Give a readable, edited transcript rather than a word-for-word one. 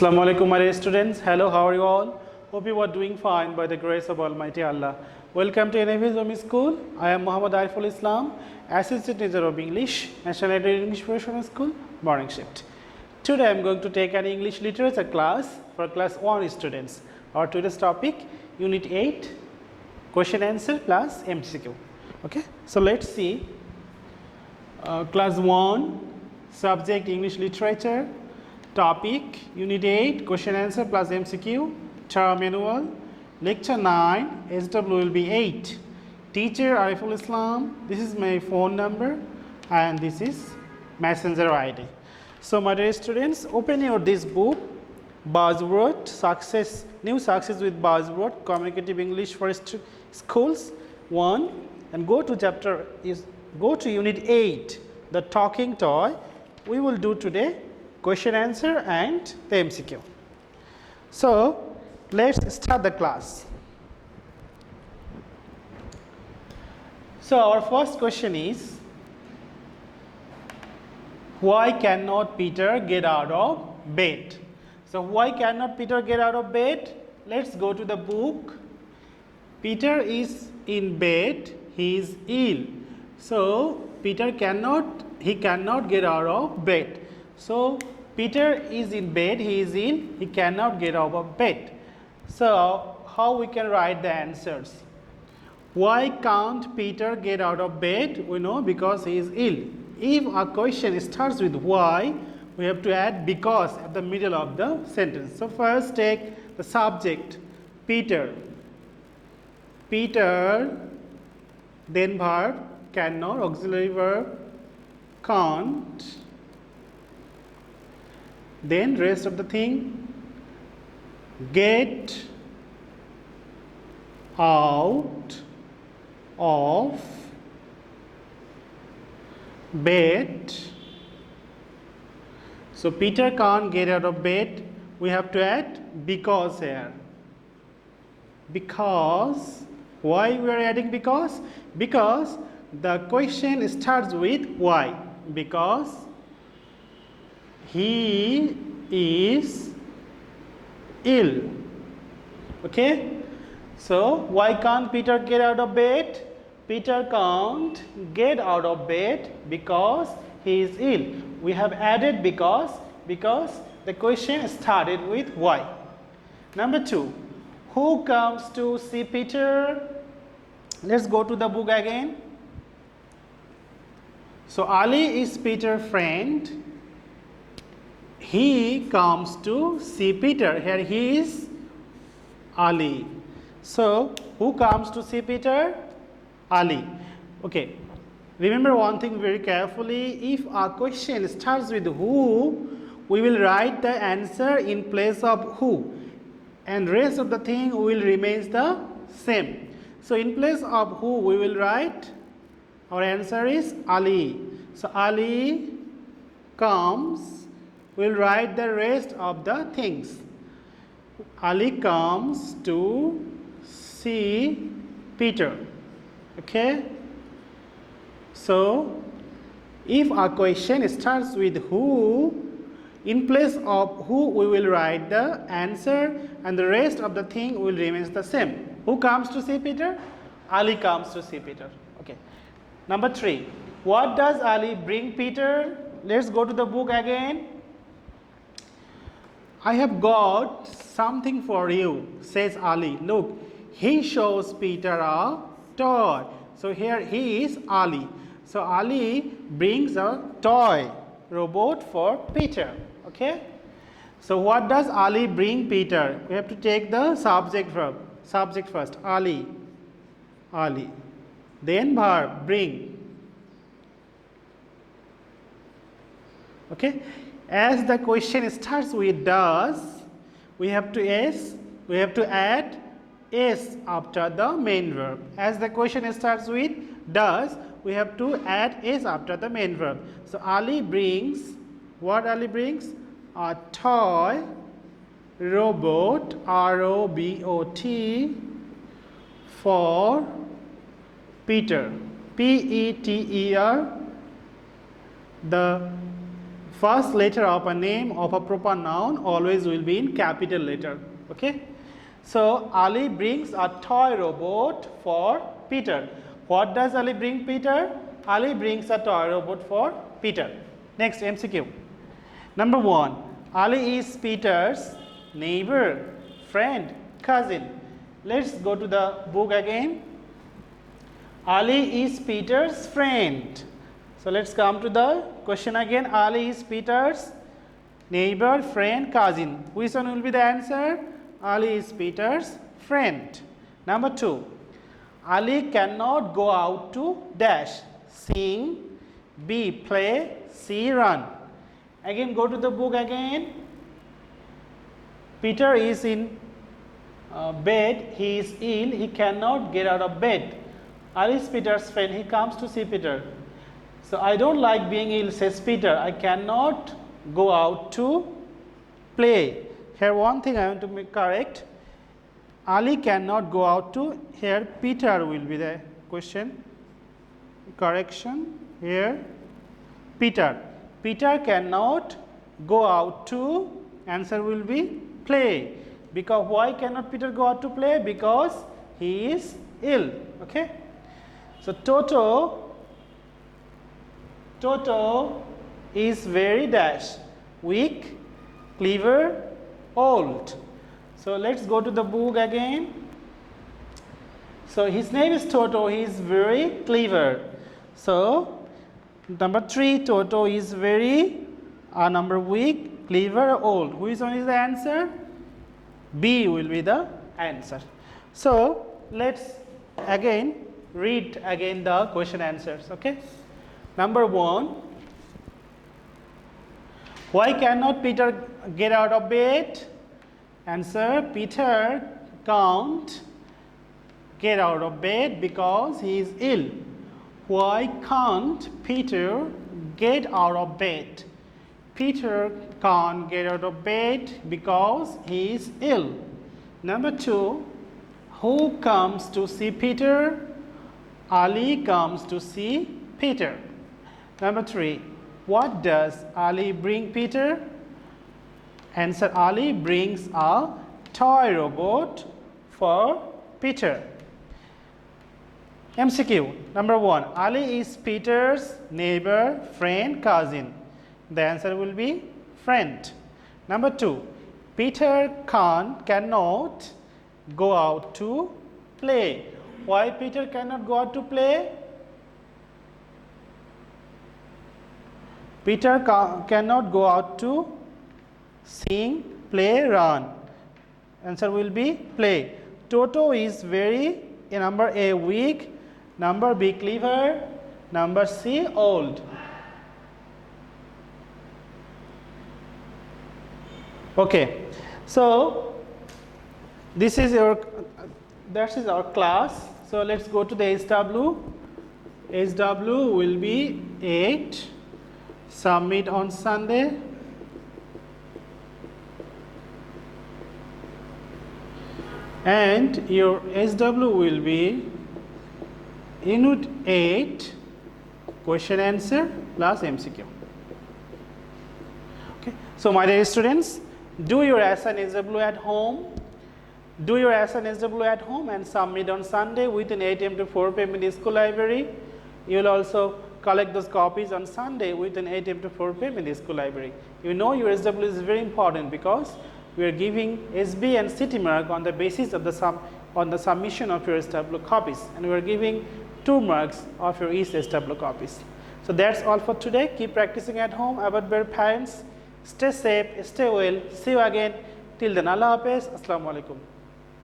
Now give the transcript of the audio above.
Assalamu alaikum, my dear students. Hello, how are you all? Hope you are doing fine by the grace of Almighty Allah. Welcome to NFS Home School. I am Muhammad Ariful Islam, Assistant Teacher of English, National English Professional School, morning shift. Today I am going to take an English literature class for class 1 students. Our today's topic, Unit 8, question answer plus MCQ. Okay, so let's see. Class 1, subject English literature. Topic Unit 8 question answer plus MCQ, term manual, lecture 9, SW will be 8. Teacher Ariful Islam, this is my phone number and this is messenger ID. So my dear students, open your this book, buzzword success, new success with buzzword, communicative English for schools 1, and go to unit 8, the talking toy. We will do today question answer and the MCQ. So let's start the class. So our first question is, why cannot Peter get out of bed? So why cannot Peter get out of bed? Let's go to the book. Peter is in bed, he is ill. So Peter cannot get out of bed. So Peter is in bed, he is ill, he cannot get out of bed. So how we can write the answers? Why can't Peter get out of bed? We know because he is ill. If a question starts with why, we have to add because at the middle of the sentence. So first take the subject, Peter. Peter, then verb, cannot, auxiliary verb, can't. Then rest of the thing, get out of bed. So Peter can't get out of bed. We have to add because here. Because, why we are adding because? Because the question starts with why. Because he is ill. Okay, so why can't Peter get out of bed? Peter can't get out of bed because he is ill. We have added because the question started with why. Number 2, who comes to see Peter? Let's go to the book again. So Ali is Peter's friend. He comes to see Peter. Here he is Ali. So who comes to see Peter? Ali. Okay. Remember one thing very carefully. If our question starts with who, we will write the answer in place of who, and rest of the thing will remain the same. So in place of who, we will write our answer is Ali. So Ali comes. We'll write the rest of the things. Ali comes to see Peter. Okay. So if our question starts with who, in place of who we will write the answer and the rest of the thing will remain the same. Who comes to see Peter? Ali comes to see Peter. Okay. Number 3. What does Ali bring Peter? Let's go to the book again. I have got something for you, says Ali. Look, he shows Peter a toy. So here he is Ali. So Ali brings a toy robot for Peter. Okay. So what does Ali bring Peter? We have to take the subject verb. Subject first. Ali. Ali. Then verb bring. Okay. As the question starts with does, we have to add s after the main verb. As the question starts with does, we have to add s after the main verb. So Ali brings, what Ali brings? A toy robot, R-O-B-O-T, for Peter, P-E-T-E-R. The first letter of a name of a proper noun always will be in capital letter. Okay. So Ali brings a toy robot for Peter. What does Ali bring Peter? Ali brings a toy robot for Peter. Next MCQ. Number 1. Ali is Peter's neighbor, friend, cousin. Let's go to the book again. Ali is Peter's friend. So let's come to the question again. Ali is Peter's neighbor, friend, cousin. Which one will be the answer? Ali is Peter's friend. Number 2. Ali cannot go out to dash. Sing, B, play, C, run. Again go to the book again. Peter is in bed. He is ill. He cannot get out of bed. Ali is Peter's friend. He comes to see Peter. So I don't like being ill, says Peter. I cannot go out to play. Here one thing I want to make correct. Ali cannot go out to, here Peter will be the question. Correction here Peter. Peter cannot go out to, answer will be play. Because why cannot Peter go out to play? Because he is ill. Okay. So Toto is very dash, weak, clever, old. So let's go to the book again. So his name is Toto. He is very clever. So number 3, Toto is very number weak, clever, old. Which one is the answer? B will be the answer. So let's again read again the question answers. Okay. Number 1. Why cannot Peter get out of bed? Answer: Peter can't get out of bed because he is ill. Why can't Peter get out of bed? Peter can't get out of bed because he is ill. Number 2. Who comes to see Peter? Ali comes to see Peter. Number 3. What does Ali bring Peter? Answer: Ali brings a toy robot for Peter. MCQ. Number 1. Ali is Peter's neighbor, friend, cousin. The answer will be friend. Number 2. Peter cannot go out to play. Why Peter cannot go out to play? Peter cannot go out to sing, play, run. Answer will be play. Toto is very, number A, weak, number B, clever, number C, old. Okay, so that is our class. So let's go to the SW. SW will be 8. Submit on Sunday. And your SW will be Unit 8 question answer plus MCQ. Okay. So my dear students, do your SN SW at home. Do your SN SW at home and submit on Sunday within 8 am to 4 pm in the school library. You will also collect those copies on Sunday within 8 am to 4 pm in the school library. You know your SW is very important because we are giving SB and CT mark on the basis of the submission of your SW copies, and we are giving 2 marks of your each SW copies. So that's all for today. Keep practicing at home. About your parents, stay safe, stay well. See you again. Till then, Allah Hafiz. Assalamu alaikum.